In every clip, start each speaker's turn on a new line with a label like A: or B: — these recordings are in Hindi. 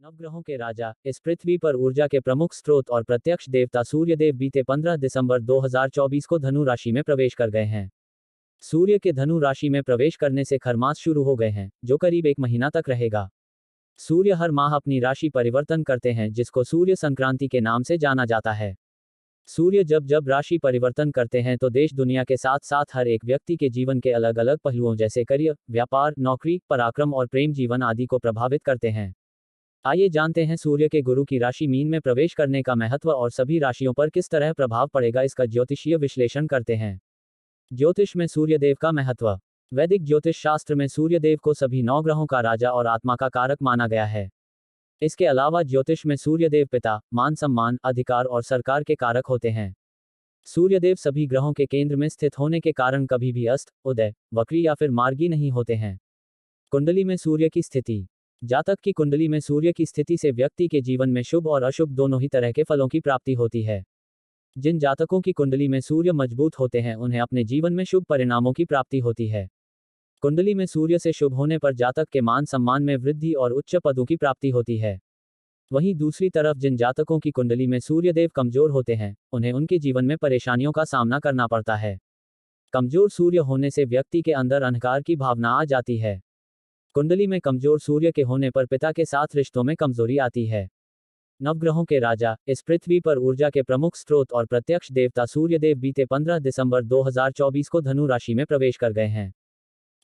A: नवग्रहों के राजा, इस पृथ्वी पर ऊर्जा के प्रमुख स्रोत और प्रत्यक्ष देवता सूर्यदेव बीते 15 दिसंबर 2024 को धनु राशि में प्रवेश कर गए हैं। सूर्य के धनु राशि में प्रवेश करने से खरमास शुरू हो गए हैं, जो करीब 1 महीना तक रहेगा। सूर्य हर माह अपनी राशि परिवर्तन करते हैं, जिसको सूर्य संक्रांति के नाम से जाना जाता है। सूर्य जब जब राशि परिवर्तन करते हैं तो देश दुनिया के साथ साथ हर एक व्यक्ति के जीवन के अलग अलग पहलुओं जैसे करियर, व्यापार, नौकरी, पराक्रम और प्रेम जीवन आदि को प्रभावित करते हैं। आइए जानते हैं सूर्य के गुरु की राशि मीन में प्रवेश करने का महत्व और सभी राशियों पर किस तरह प्रभाव पड़ेगा, इसका ज्योतिषीय विश्लेषण करते हैं। ज्योतिष में सूर्यदेव का महत्व। वैदिक ज्योतिष शास्त्र में सूर्यदेव को सभी 9 ग्रहों का राजा और आत्मा का कारक माना गया है। इसके अलावा ज्योतिष में सूर्यदेव पिता, मान सम्मान, अधिकार और सरकार के कारक होते हैं। सूर्यदेव सभी ग्रहों के केंद्र में स्थित होने के कारण कभी भी अस्त, उदय, वक्री या फिर मार्गी नहीं होते हैं। कुंडली में सूर्य की स्थिति। जातक की कुंडली में सूर्य की स्थिति से व्यक्ति के जीवन में शुभ और अशुभ दोनों ही तरह के फलों की प्राप्ति होती है। जिन जातकों की कुंडली में सूर्य मजबूत होते हैं उन्हें अपने जीवन में शुभ परिणामों की प्राप्ति होती है। कुंडली में सूर्य से शुभ होने पर जातक के मान सम्मान में वृद्धि और उच्च पदों की प्राप्ति होती है। वहीं दूसरी तरफ जिन जातकों की कुंडली में सूर्यदेव कमजोर होते हैं उन्हें उनके जीवन में परेशानियों का सामना करना पड़ता है। कमजोर सूर्य होने से व्यक्ति के अंदर अहंकार की भावना आ जाती है। कुंडली में कमजोर सूर्य के होने पर पिता के साथ रिश्तों में कमजोरी आती है। नवग्रहों के राजा, इस पृथ्वी पर ऊर्जा के प्रमुख स्रोत और प्रत्यक्ष देवता सूर्यदेव बीते 15 दिसंबर 2024 को धनु राशि में प्रवेश कर गए हैं।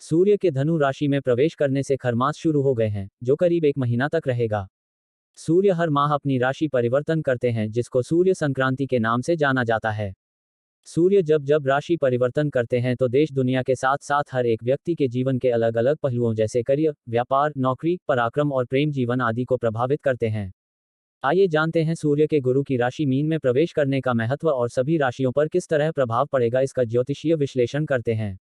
A: सूर्य के धनु राशि में प्रवेश करने से खरमास शुरू हो गए हैं, जो करीब 1 महीना तक रहेगा। सूर्य हर माह अपनी राशि परिवर्तन करते हैं, जिसको सूर्य संक्रांति के नाम से जाना जाता है। सूर्य जब जब राशि परिवर्तन करते हैं तो देश दुनिया के साथ साथ हर एक व्यक्ति के जीवन के अलग अलग पहलुओं जैसे करियर, व्यापार, नौकरी, पराक्रम और प्रेम जीवन आदि को प्रभावित करते हैं। आइए जानते हैं सूर्य के गुरु की राशि मीन में प्रवेश करने का महत्व और सभी राशियों पर किस तरह प्रभाव पड़ेगा, इसका ज्योतिषीय विश्लेषण करते हैं।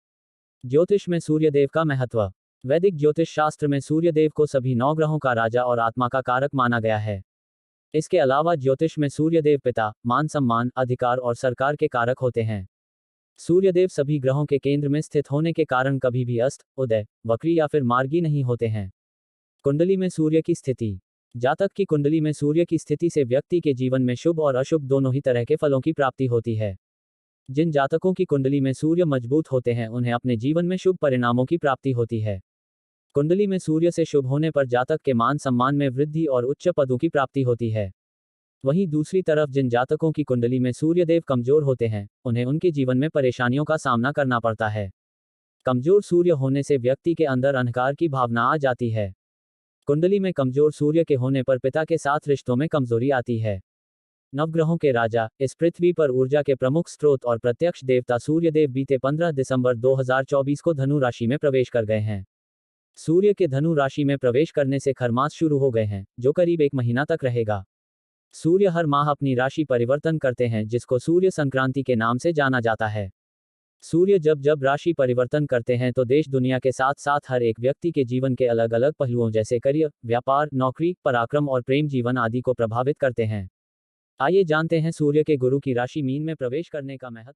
A: ज्योतिष में सूर्यदेव का महत्व। वैदिक ज्योतिष शास्त्र में सूर्यदेव को सभी 9 ग्रहों का राजा और आत्मा का कारक माना गया है। इसके अलावा ज्योतिष में सूर्यदेव पिता, मान सम्मान, अधिकार और सरकार के कारक होते हैं। सूर्यदेव सभी ग्रहों के केंद्र में स्थित होने के कारण कभी भी अस्त, उदय, वक्री या फिर मार्गी नहीं होते हैं। कुंडली में सूर्य की स्थिति। जातक की कुंडली में सूर्य की स्थिति से व्यक्ति के जीवन में शुभ और अशुभ दोनों ही तरह के फलों की प्राप्ति होती है। जिन जातकों की कुंडली में सूर्य मजबूत होते हैं उन्हें अपने जीवन में शुभ परिणामों की प्राप्ति होती है। कुंडली में सूर्य से शुभ होने पर जातक के मान सम्मान में वृद्धि और उच्च पदों की प्राप्ति होती है। वहीं दूसरी तरफ जिन जातकों की कुंडली में सूर्यदेव कमजोर होते हैं उन्हें उनके जीवन में परेशानियों का सामना करना पड़ता है। कमजोर सूर्य होने से व्यक्ति के अंदर अहंकार की भावना आ जाती है। कुंडली में कमजोर सूर्य के होने पर पिता के साथ रिश्तों में कमजोरी आती है। नवग्रहों के राजा, इस पृथ्वी पर ऊर्जा के प्रमुख स्रोत और प्रत्यक्ष देवता सूर्यदेव बीते 15 दिसंबर 2024 को धनु राशि में प्रवेश कर गए हैं। सूर्य के धनु राशि में प्रवेश करने से खरमास शुरू हो गए हैं, जो करीब 1 महीना तक रहेगा। सूर्य हर माह अपनी राशि परिवर्तन करते हैं, जिसको सूर्य संक्रांति के नाम से जाना जाता है। सूर्य जब जब राशि परिवर्तन करते हैं तो देश दुनिया के साथ साथ हर एक व्यक्ति के जीवन के अलग अलग पहलुओं जैसे करियर, व्यापार, नौकरी, पराक्रम और प्रेम जीवन आदि को प्रभावित करते हैं। आइए जानते हैं सूर्य के गुरु की राशि मीन में प्रवेश करने का महत्व।